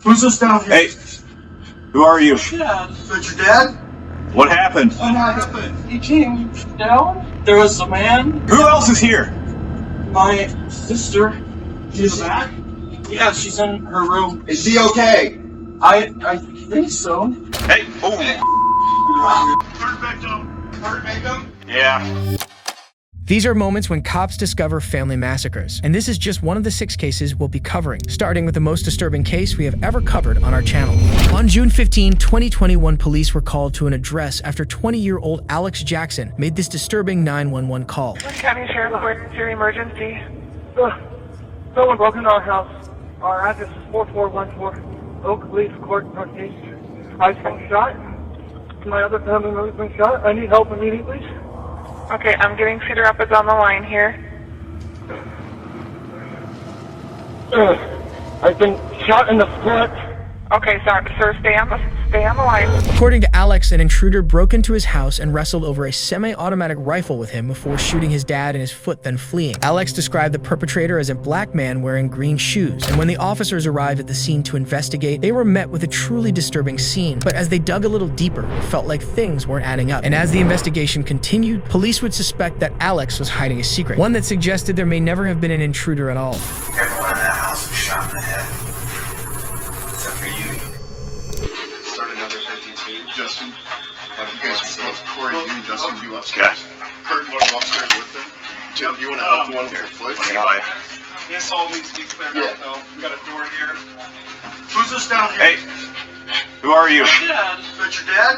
Who's this down here? Hey, who are you? Dad. Is that your dad? What happened? What happened? He came down. There was a man. Who else is here? My sister. She's back? Yeah, she's in her room. Is she okay? I think so. Hey, oh. Third victim. Third victim? Yeah. These are moments when cops discover family massacres, and this is just one of the 6 cases we'll be covering, starting with the most disturbing case we have ever covered on our channel. On June 15, 2021, police were called to an address after 20-year-old Alex Jackson made this disturbing 911 call. County Sheriff, what's your emergency? Someone broke into our house. Our address is 4414 Oak Leaf Court, Northeast. I've been shot. My other family member's been shot. I need help immediately. Okay, I'm getting Cedar Rapids on the line here. I've been shot in the foot. Okay, sir, stay on the line. According to Alex, an intruder broke into his house and wrestled over a semi-automatic rifle with him before shooting his dad in his foot, then fleeing. Alex described the perpetrator as a black man wearing green shoes, and when the officers arrived at the scene to investigate, they were met with a truly disturbing scene. But as they dug a little deeper, it felt like things weren't adding up. And as the investigation continued, police would suspect that Alex was hiding a secret, one that suggested there may never have been an intruder at all. Everyone in that house was shot in the head. Except for you. Start another 52. Justin. Have you guys both, Corey, you and Justin, you upstairs? Kurt, you want to go upstairs with them? Tim, do you want to help the one with your foot? Anyway. This all needs to be cleared Yeah. up, though. We got a door here. Who's this down here? Hey, who are you? My dad. Is that your dad?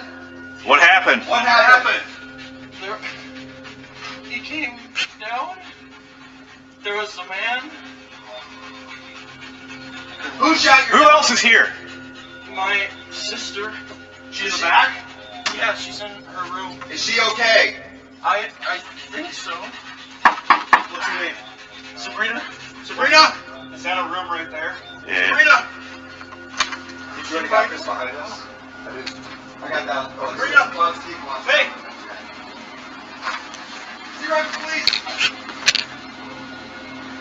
What happened? What happened? He came down. There was a man. Who shot your Who else is here? My sister. She's back? Yeah, she's in her room. Is she okay? I think so. What's her name? Sabrina? Sabrina? Is that a room right there? Yeah. Sabrina! Did you already got this behind us? I did. I got that. Oh, Sabrina! Hey! You're on police!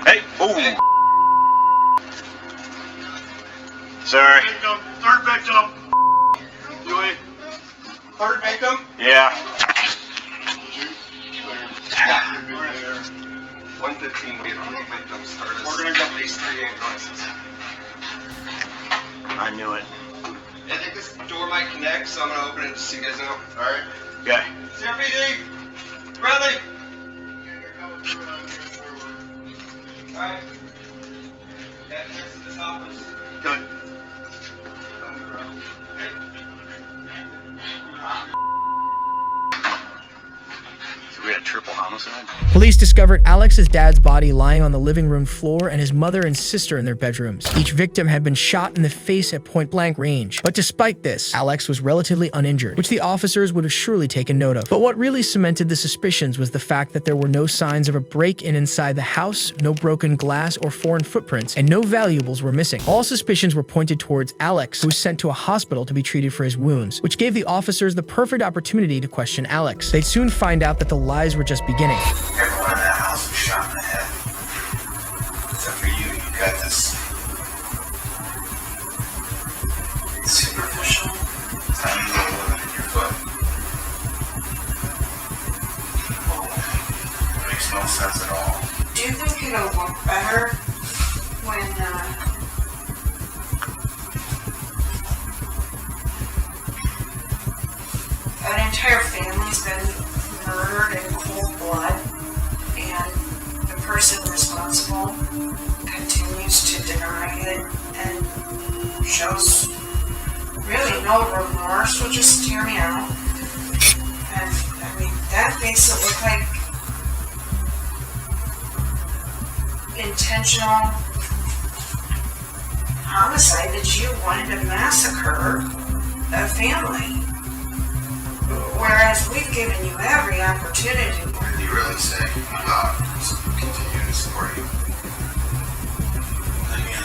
Hey, oh. Sorry. Victim. Third victim. Louis. Third victim? Yeah. 115, we have 3 victims started. We're gonna get at least 3 ambulances. I knew it. I think this door might connect, so I'm gonna open it just so you guys know. Alright. Okay. CRPD! Bradley! Alright. Yeah, next to this office. Good. So we had a triple homicide? Police discovered Alex's dad's body lying on the living room floor and his mother and sister in their bedrooms. Each victim had been shot in the face at point-blank range. But despite this, Alex was relatively uninjured, which the officers would have surely taken note of. But what really cemented the suspicions was the fact that there were no signs of a break-in inside the house, no broken glass or foreign footprints, and no valuables were missing. All suspicions were pointed towards Alex, who was sent to a hospital to be treated for his wounds, which gave the officers the perfect opportunity to question Alex. They'd soon find out that the lies were just beginning. Everyone in that house was shot in the head. Except for you, you got this superficial, tiny little wound in your foot. It makes no sense at all. Do you think it'll look better when an entire family's been murdered in cold blood and the person responsible continues to deny it and shows really no remorse, will just hear me out. And I mean, that makes it look like intentional homicide, that you wanted to massacre a family. Whereas we've given you every opportunity. What did you really say about continuing to support you? Again,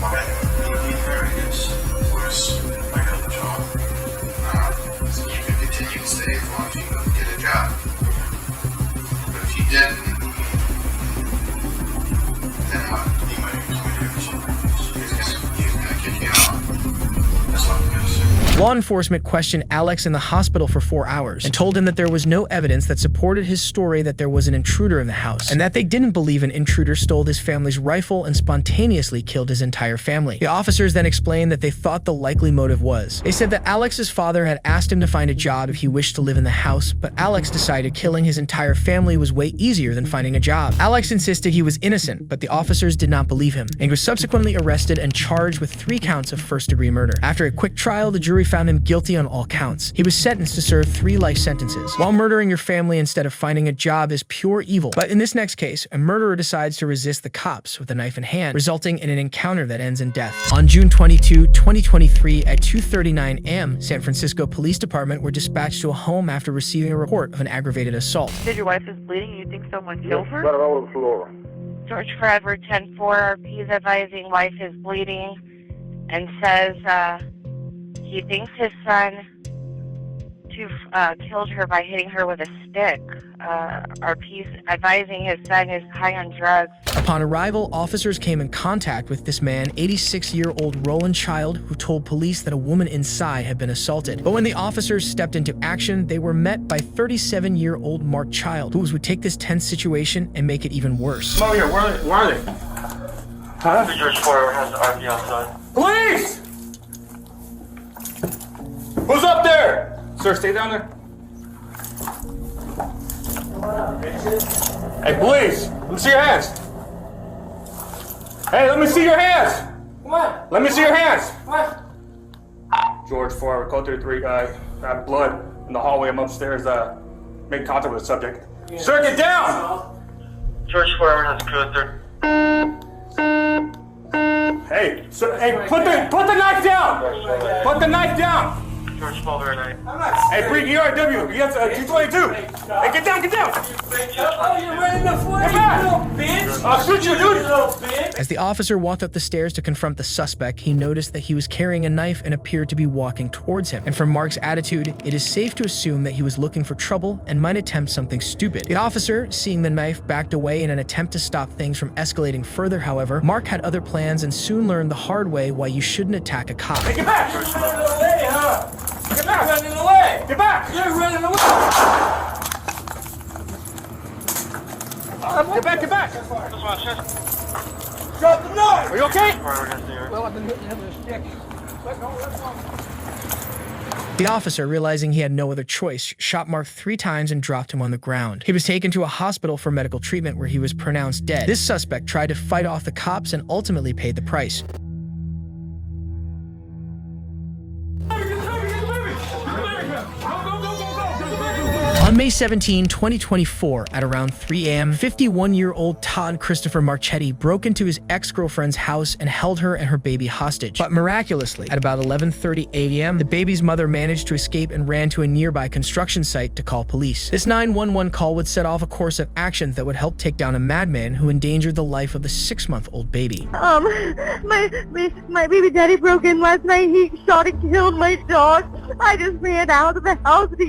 what I think very is, of course, I got the job. So you can continue to stay as long as you can get a job. But if you didn't, then what? You might be doing something. You Law enforcement questioned Alex in the hospital for 4 hours and told him that there was no evidence that supported his story that there was an intruder in the house, and that they didn't believe an intruder stole his family's rifle and spontaneously killed his entire family. The officers then explained that they thought the likely motive was. They said that Alex's father had asked him to find a job if he wished to live in the house, but Alex decided killing his entire family was way easier than finding a job. Alex insisted he was innocent, but the officers did not believe him, and was subsequently arrested and charged with 3 counts of first-degree murder. After a quick trial, the jury found him guilty on all counts. He was sentenced to serve 3 life sentences. While murdering your family instead of finding a job is pure evil, but in this next case, a murderer decides to resist the cops with a knife in hand, resulting in an encounter that ends in death. On June 22, 2023, at 2:39 a.m., San Francisco Police Department were dispatched to a home after receiving a report of an aggravated assault. Said your wife is bleeding. You think someone killed her? Right over the floor. George Forever 10-4 RP is advising wife is bleeding and says he thinks his son killed her by hitting her with a stick. RP is advising his son is high on drugs. Upon arrival, officers came in contact with this man, 86-year-old Roland Child, who told police that a woman inside had been assaulted. But when the officers stepped into action, they were met by 37-year-old Mark Child, who would take this tense situation and make it even worse. Come over here. Where are they? Huh? George Forever has the RP outside. Police! Who's up there? Sir, stay down there. Hey, police! Let me see your hands. Hey, let me see your hands. What? Let me see your hands. What? George Forever, code 33, had blood in the hallway. I'm upstairs, made contact with the subject. Yeah. Sir, get down! George Forever has code 30. Hey, sir, hey, put the knife down! Put the knife down! George Forever 9. Hey, bring ERW. Yes, 222. Hey, get down, get down! Oh, you're ready to fly, Get back! bitch! I'll shoot you, dude! As the officer walked up the stairs to confront the suspect, he noticed that he was carrying a knife and appeared to be walking towards him. And from Mark's attitude, it is safe to assume that he was looking for trouble and might attempt something stupid. The officer, seeing the knife, backed away in an attempt to stop things from escalating further. However, Mark had other plans and soon learned the hard way why you shouldn't attack a cop. Hey, get back! George Forever. Get back! You're running away! Get back! You're running away! Get back, get back! Drop the knife! Are you okay? Well, I've been hitting him with a stick. Let go. The officer, realizing he had no other choice, shot Mark 3 times and dropped him on the ground. He was taken to a hospital for medical treatment where he was pronounced dead. This suspect tried to fight off the cops and ultimately paid the price. On May 17, 2024, at around 3 a.m., 51-year-old Todd Christopher Marchetti broke into his ex-girlfriend's house and held her and her baby hostage. But miraculously, at about 11:30 a.m., the baby's mother managed to escape and ran to a nearby construction site to call police. This 911 call would set off a course of action that would help take down a madman who endangered the life of the 6-month-old baby. My baby daddy broke in last night. He shot and killed my dog. I just ran out of the house to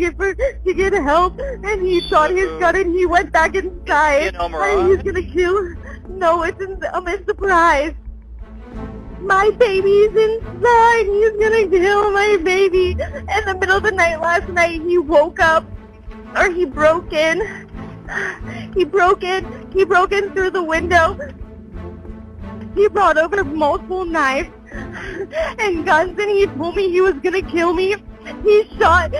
get help, and he shot his gun and he went back inside. And he's gonna kill. No, it's a surprise. My baby's inside. He's gonna kill my baby. In the middle of the night last night, he woke up, or he broke in. He broke in through the window. He brought over multiple knives and guns, and he told me he was gonna kill me. He shot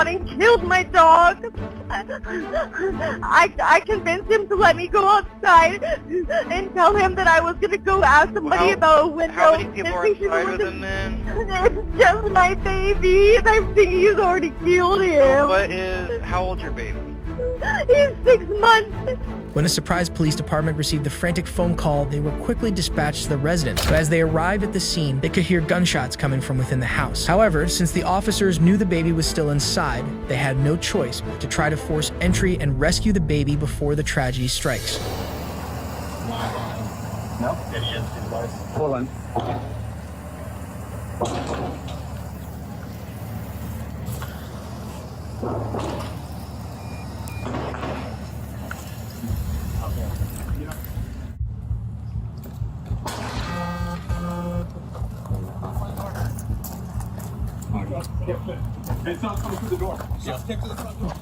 and killed my dog. I convinced him to let me go outside and tell him that I was gonna go ask somebody about a window. How many people are inside with him, then? It's just my baby, and I think he's already killed him. So how old's your baby? He's 6 months. When a surprise police department received the frantic phone call, they were quickly dispatched to the residence. But as they arrived at the scene, they could hear gunshots coming from within the house. However, since the officers knew the baby was still inside, they had no choice but to try to force entry and rescue the baby before the tragedy strikes. No? Hold on. It's not coming through the door. Just stick to the front door.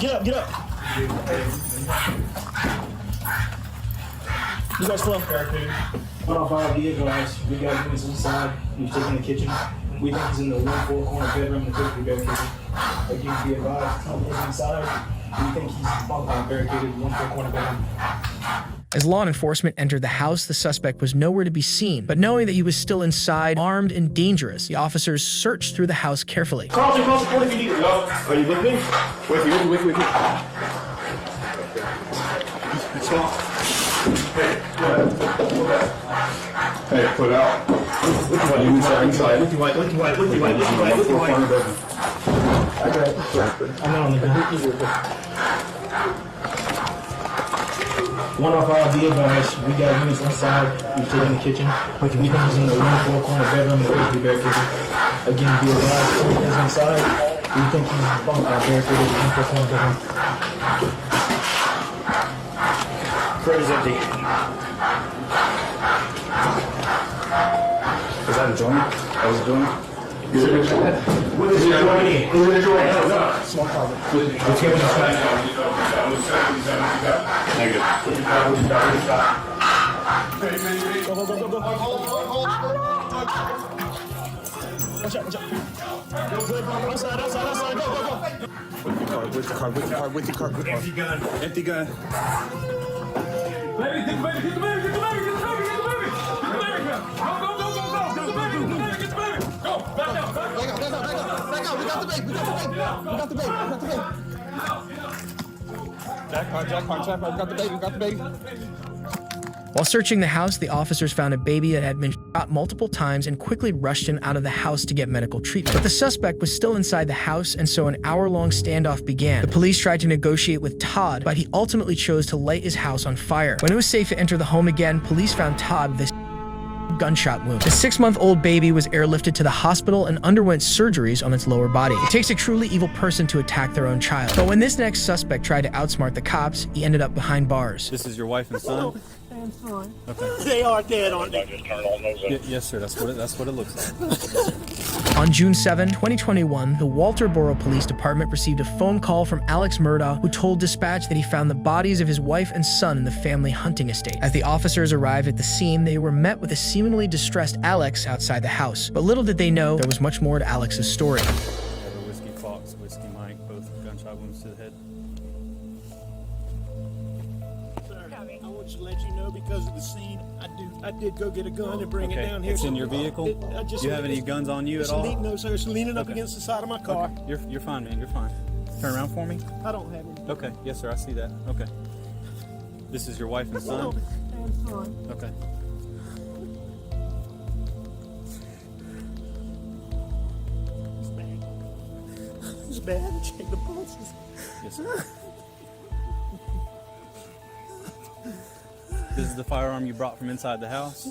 Get up. You guys slow. Be advised, we got units inside. He's taking the kitchen. We think he's in the 1-4 corner bedroom and the 50-bed kitchen. Again, be advised, he's inside. We think he's barricaded 1-4 corner bedroom. As law enforcement entered the house, the suspect was nowhere to be seen. But knowing that he was still inside, armed and dangerous, the officers searched through the house carefully. Carlton, if you need to go. Are you with me? With me. Hey, put out. Inside. With you white. I got it. I'm not on the gun. 105, be advised, we got units inside. He's taking the kitchen. We think he's in the 1-4 corner bedroom and the 50-bed kitchen. Again, be advised, he's inside. We think he's barricaded in the 1-4 corner bedroom. Crate is empty. Is that a joint? That was a joint? What is it a joint? Is it a joint? No. Small closet. Let's get it. Negative. Go. Watch out. Go. Outside. Go. With the car. Empty gun. Baby, get the baby. Go. Go, back out. We got the baby. Jack car. We got the baby. While searching the house, the officers found a baby that had been shot multiple times and quickly rushed him out of the house to get medical treatment. But the suspect was still inside the house, and so an hour-long standoff began. The police tried to negotiate with Todd, but he ultimately chose to light his house on fire. When it was safe to enter the home again, police found Todd with a gunshot wound. The 6-month-old baby was airlifted to the hospital and underwent surgeries on its lower body. It takes a truly evil person to attack their own child. But when this next suspect tried to outsmart the cops, he ended up behind bars. This is your wife and son? Okay. They are dead, aren't they? Yes, sir. That's what it looks like. On June 7, 2021, the Walterboro Police Department received a phone call from Alex Murdaugh, who told dispatch that he found the bodies of his wife and son in the family hunting estate. As the officers arrived at the scene, they were met with a seemingly distressed Alex outside the house. But little did they know, there was much more to Alex's story. Whiskey Fox, Whiskey Mike, both gunshot wounds to the head. I want to let you know, because of the scene, I did go get a gun and bring it down here. It's in your vehicle? Do you have any guns on you at all? No, sir. It's leaning up against the side of my car. Okay. You're fine, man. You're fine. Turn around for me. I don't have any. Okay. Yes, sir. I see that. Okay. This is your wife and son? Okay. It's bad. Check the pulses. Yes, sir. This is the firearm you brought from inside the house?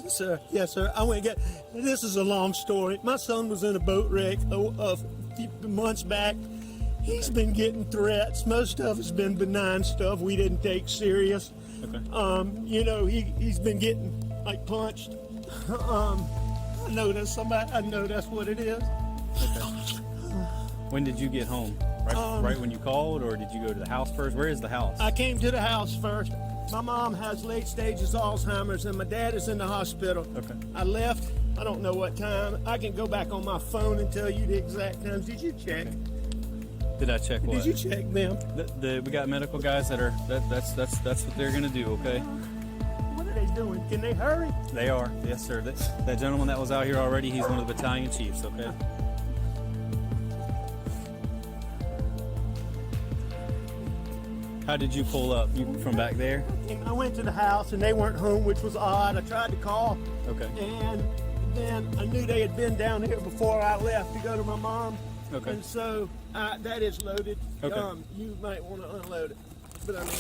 Yes, sir. I went and got. This is a long story. My son was in a boat wreck a few months back. He's been getting threats. Most of it's been benign stuff we didn't take serious. Okay. He's been getting punched. I know that's somebody. I know that's what it is. Okay. When did you get home? Right when you called, or did you go to the house first? Where is the house? I came to the house first. My mom has late stages Alzheimer's, and my dad is in the hospital. Okay. I left. I don't know what time. I can go back on my phone and tell you the exact times. Did you check? Okay. Did I check what? Did you check them? We got medical guys that are that's what they're gonna do. Okay. What are they doing? Can they hurry? They are. Yes, sir. That gentleman that was out here already, he's one of the battalion chiefs. Okay. How did you pull up? You from back there? I went to the house and they weren't home, which was odd. I tried to call. Okay. And then I knew they had been down here before I left to go to my mom. Okay. And so that is loaded. Okay. You might want to unload it. But I mean,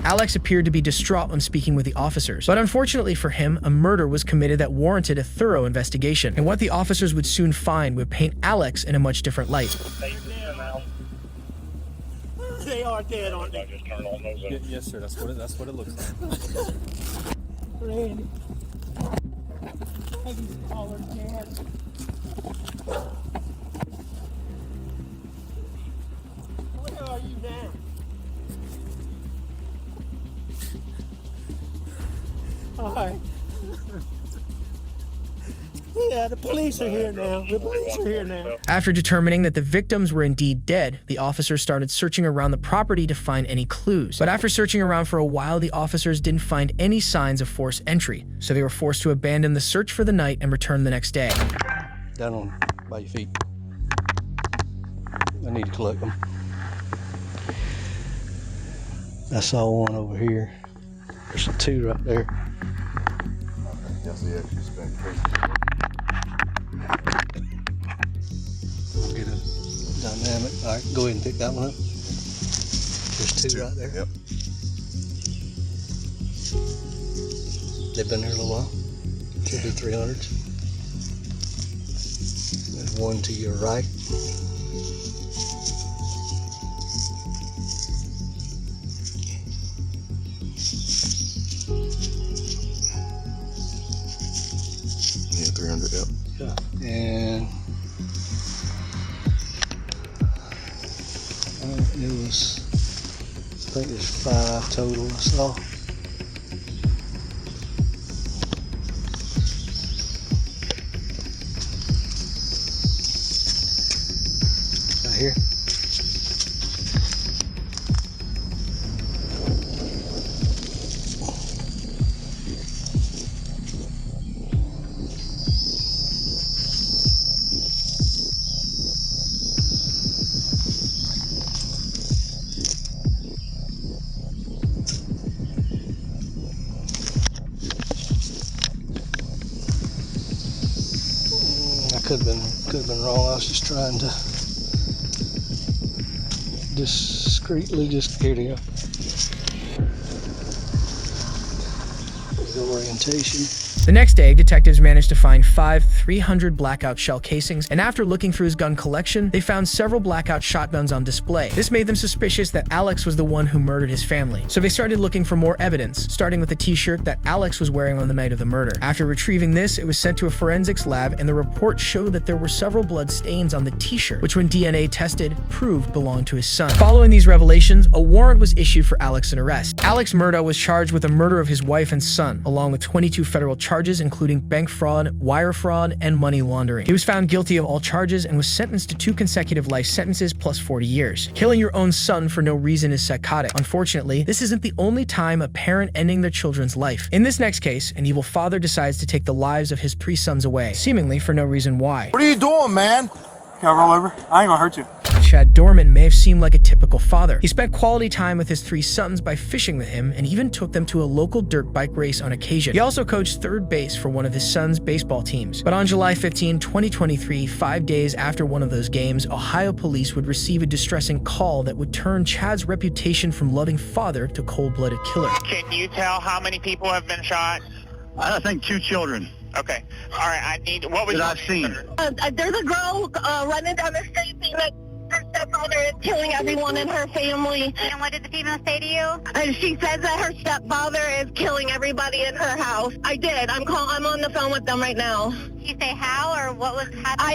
Alex appeared to be distraught when speaking with the officers, but unfortunately for him, a murder was committed that warranted a thorough investigation, and what the officers would soon find would paint Alex in a much different light. They are dead, aren't they? Yes, sir. That's what it looks like. Randy. I can call her dad. Where are you now? All right. Yeah, the police are here now. The police are here now. After determining that the victims were indeed dead, the officers started searching around the property to find any clues. But after searching around for a while, the officers didn't find any signs of forced entry, so they were forced to abandon the search for the night and return the next day. Down on by your feet. I need to collect them. I saw one over here. There's two right there. Yes, yeah, she's been crazy. We'll get a dynamic. All right, go ahead and pick that one up. There's two right there. Yep. They've been here a little while. Should be 300s. There's one to your right. Yeah, 300, yep. Yeah. And it was, I think there's 5 total I saw. Right here. Could have been wrong. I was just trying to discreetly just here to go. The orientation. The next day, detectives managed to find 5 300 blackout shell casings, and after looking through his gun collection, they found several blackout shotguns on display. This made them suspicious that Alex was the one who murdered his family. So they started looking for more evidence, starting with the t-shirt that Alex was wearing on the night of the murder. After retrieving this, it was sent to a forensics lab, and the report showed that there were several blood stains on the t-shirt, which when DNA tested, proved belonged to his son. Following these revelations, a warrant was issued for Alex's arrest. Alex Murdaugh was charged with the murder of his wife and son, along with 22 federal charges, including bank fraud, wire fraud, and money laundering. He was found guilty of all charges and was sentenced to 2 consecutive life sentences plus 40 years. Killing your own son for no reason is psychotic. Unfortunately, this isn't the only time a parent ending their children's life. In this next case, an evil father decides to take the lives of his 3 sons away, seemingly for no reason why. What are you doing, man? Can I roll over? I ain't gonna hurt you. Doerman may have seemed like a typical father. He spent quality time with his 3 sons by fishing with him and even took them to a local dirt bike race on occasion. He also coached third base for one of his sons' baseball teams. But on July 15, 2023, 5 days after one of those games, Ohio police would receive a distressing call that would turn Chad's reputation from loving father to cold-blooded killer. Can you tell how many people have been shot? I think 2 children. Okay. All right. I need. What was I've seen? There's a girl running down the street saying that her stepfather is killing everyone in her family. And what did the female say to you? And she says that her stepfather is killing everybody in her house. I did. I'm on the phone with them right now. Did she say how or what was happening? I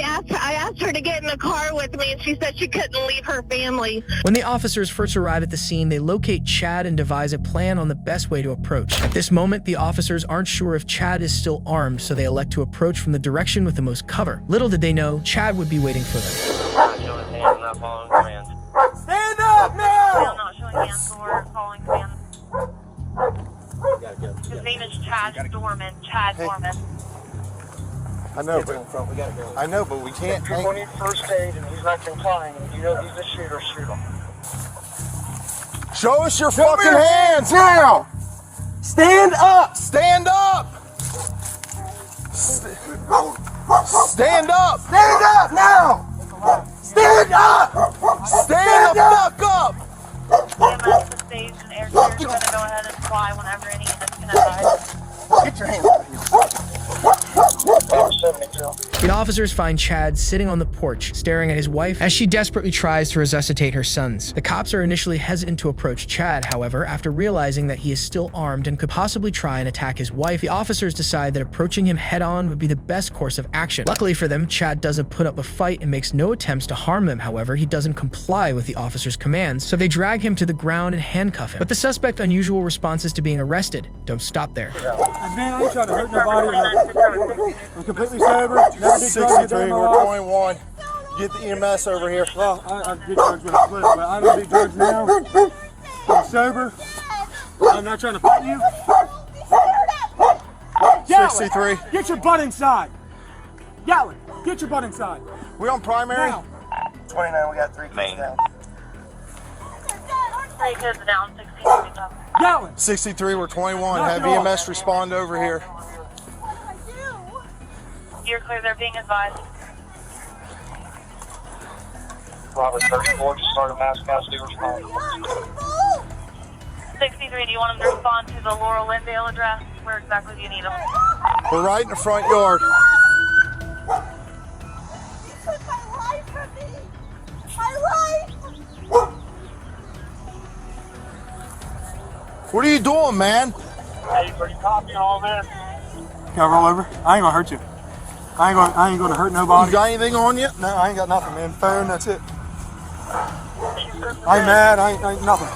asked her to get in the car with me, and she said she couldn't leave her family. When the officers first arrive at the scene, they locate Chad and devise a plan on the best way to approach. At this moment, the officers aren't sure if Chad is still armed, so they elect to approach from the direction with the most cover. Little did they know, Chad would be waiting for them. Stand up now! Not showing hands or following commands. His name is Chad Doerman. Chad Doerman. I know, but we can't. If people need first aid and he's not complying, you know he's a shooter, shoot him. Show us your fucking hands now! Stand up! Stand up! Stand up! Stand up now! Stand up! Stand the fuck up! stage and air crews are going to go ahead and fly whenever any units can advise. Get your hands up here. The officers find Chad sitting on the porch, staring at his wife as she desperately tries to resuscitate her sons. The cops are initially hesitant to approach Chad, however, after realizing that he is still armed and could possibly try and attack his wife, the officers decide that approaching him head-on would be the best course of action. Luckily for them, Chad doesn't put up a fight and makes no attempts to harm them. However, he doesn't comply with the officers' commands, so they drag him to the ground and handcuff him. But the suspect's unusual responses to being arrested don't stop there. Man, I ain't trying to hurt nobody. I'm completely sober. Never did drugs a day in my life. 21. Get the EMS over here. Well, I did drugs with a split, but I don't do drugs now. I'm sober. I'm not trying to fight you. 63. Get your butt inside. Yellen, get your butt inside. We on primary? Now. 29, we got 3 kids down. 3 kids down, 16 up. Yellen. 63, we're 21. Knock Have it off. EMS respond over here. You're clear, they're being advised. Robert 34, just started mass custody response. 63, do you want them to respond to the Laurel Lindale address? Where exactly do you need them? We're right in the front yard. What are you doing, man? Hey, are you copying all this? Can I roll over? I ain't gonna hurt you. I ain't gonna hurt nobody. You got anything on you? No, I ain't got nothing, man. Phone, that's it. I ain't mad. I ain't nothing.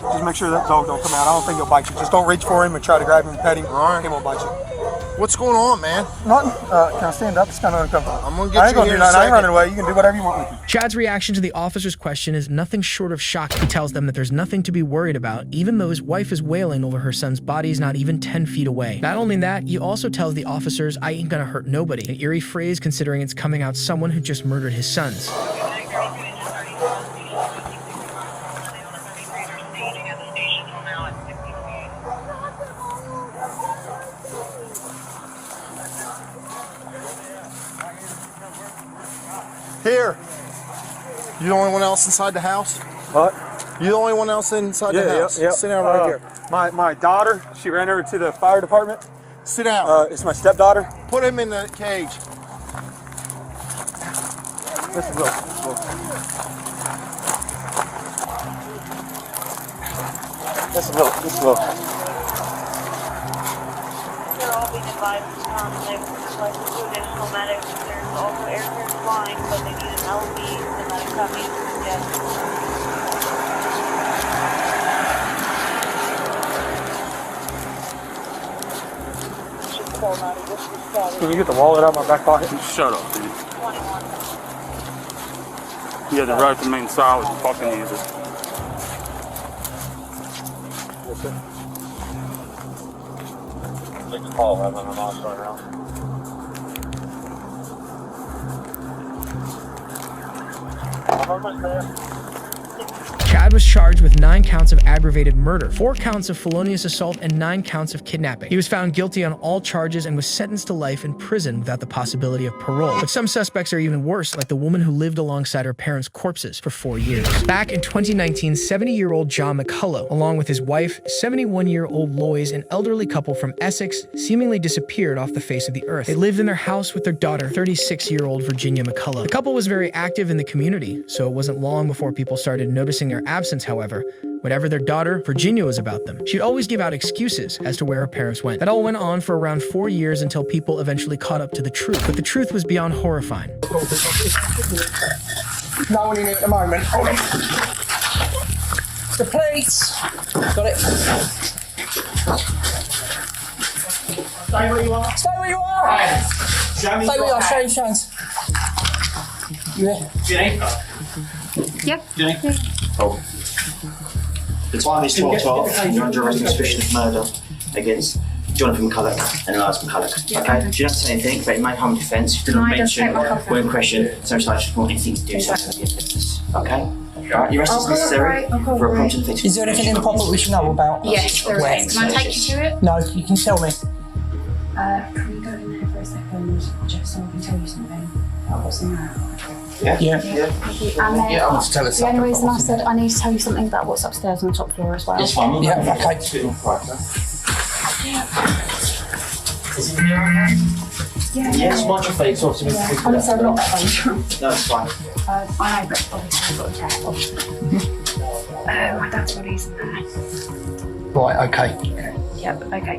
Just make sure that dog don't come out. I don't think he'll bite you. Just don't reach for him and try to grab him and pet him. All right. He won't bite you. What's going on, man? Nothing. Can I stand up? It's kind of uncomfortable. I'm gonna I get ain't you gonna here do in a nothing. I ain't running second. away. You can do whatever you want with me. Chad's reaction to the officer's question is nothing short of shocking. He tells them that there's nothing to be worried about, even though his wife is wailing over her son's body is not even 10 feet away. Not only that, he also tells the officers, "I ain't gonna hurt nobody," an eerie phrase considering it's coming out someone who just murdered his sons. Here. You the only one else inside the house? What? You the only one else inside the house? Yeah. Sit down right here. My daughter, she ran over to the fire department. Sit down. It's my stepdaughter. Put him in the cage. This is Will. This is Will. They're all being advised they've requested 2 additional medics. There's also aircraft flying, but they need an LV, the medic coming. Yes. Can you get the wallet out of my back pocket? Shut up, dude. 21. You had the right to remain silent, you fucking user. Take the call, I'm on the mouse right now. I'm almost there. Chad was charged with 9 counts of aggravated murder, 4 counts of felonious assault, and 9 counts of kidnapping. He was found guilty on all charges and was sentenced to life in prison without the possibility of parole. But some suspects are even worse, like the woman who lived alongside her parents' corpses for 4 years. Back in 2019, 70-year-old John McCullough, along with his wife, 71-year-old Lois, an elderly couple from Essex, seemingly disappeared off the face of the earth. They lived in their house with their daughter, 36-year-old Virginia McCullough. The couple was very active in the community, so it wasn't long before people started noticing their absence. However, whatever their daughter, Virginia, was about them, she'd always give out excuses as to where her parents went. That all went on for around 4 years until people eventually caught up to the truth. But the truth was beyond horrifying. No one in here at the moment. Hold on. The police. Got it. Stay where you are. Stay where you are. Stay where you are. Show your hands. Yeah. Jenny? Yep. Jenny? Oh. The time is 12:12. You're under arrest on suspicion of murder against Jonathan McCullough and Elias McCullough. Okay? You don't have to say anything, but it may harm defence. You do not mention or in question, so much like just want anything to do so with your business. Okay? Alright, your arrest is necessary for a prompt and effective. Is there anything in the property we should know about? Yes, there is. Can I take you to it? No, you can tell me. Can we go in there for a second just so I can tell you something about what's in there? Yeah. Yeah. Thank you. And then Yeah, I want to tell us the only something. reason I said I need to tell you something about what's upstairs on the top floor as well. It's fine. Yeah, okay. Yes, watch your face, obviously. Yeah. Honestly, I'm not that phone. No, it's fine. I know, but obviously I've got to check. My dad's body's in there. Right, okay. Yep, okay.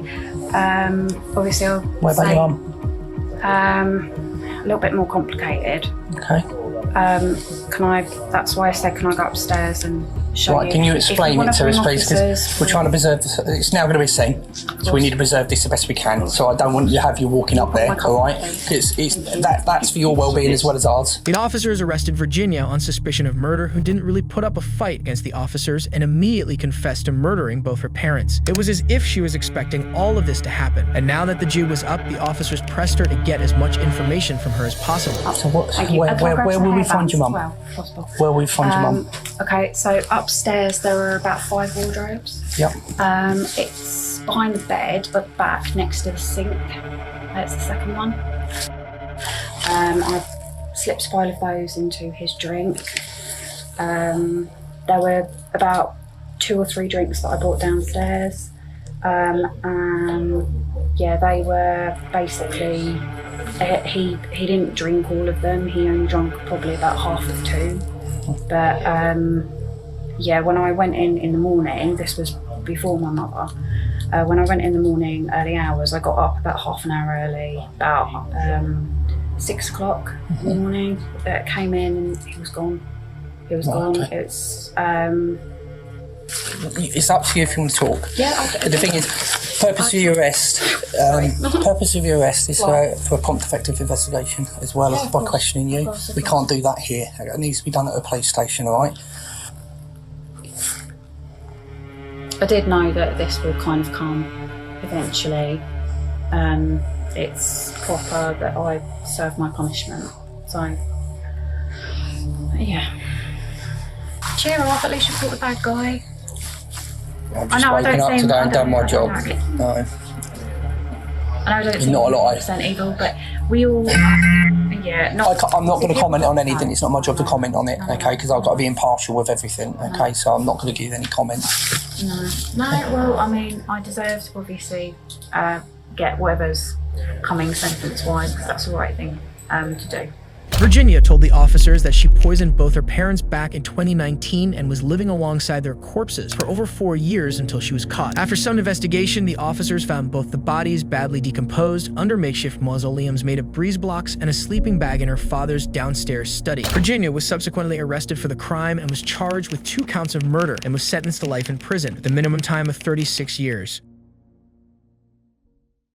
Obviously I'll What about say, your mum? a little bit more complicated. Okay. That's why I said, can I go upstairs and show you? Right, can you If explain wanna it to bring us, please? Because officers, we're trying to preserve this. It's now going to be seen, so we need to preserve this the best we can. So I don't want you to have you walking up there, all right? Because that's for your well-being as well as ours. The officers arrested Virginia on suspicion of murder, who didn't really put up a fight against the officers and immediately confessed to murdering both her parents. It was as if she was expecting all of this to happen. And now that the Jew was up, the officers pressed her to get as much information from her as possible. So where will we find your mum? Where will we find your mum? Okay, so upstairs there are about 5 wardrobes. Yep. It's behind the bed, but back next to the sink. That's the second one. I slipped 5 of those into his drink. There were about 2 or 3 drinks that I brought downstairs. Yeah, they were basically, he didn't drink all of them. He only drank probably about half of 2. But yeah, when I went in the morning, this was before my mother. When I went in the morning, early hours, I got up about half an hour early, about 6 o'clock in the morning. Came in and he was gone. He was gone. Okay. It's up to you if you want to talk. Yeah. The thing is, purpose of your arrest. Purpose of your arrest is for a prompt, effective investigation, as well as by questioning you. We can't do that here. It needs to be done at a police station, all right? I did know that this would kind of come eventually. It's proper that I serve my punishment. So, yeah. Cheer up, at least you caught the bad guy. I've just woken up today and done my job. No. I know I don't seem Not a lot. 100% evil, but we all, yeah. I'm not going to comment on anything. It's not my job to comment on it, okay? Because I've got to be impartial with everything, okay? So I'm not going to give any comment. No, well, I mean, I deserve to obviously get whatever's coming sentence-wise, because that's the right thing to do. Virginia told the officers that she poisoned both her parents back in 2019 and was living alongside their corpses for over 4 years until she was caught. After some investigation, the officers found both the bodies badly decomposed under makeshift mausoleums made of breeze blocks and a sleeping bag in her father's downstairs study. Virginia was subsequently arrested for the crime and was charged with 2 counts of murder and was sentenced to life in prison, with a minimum time of 36 years.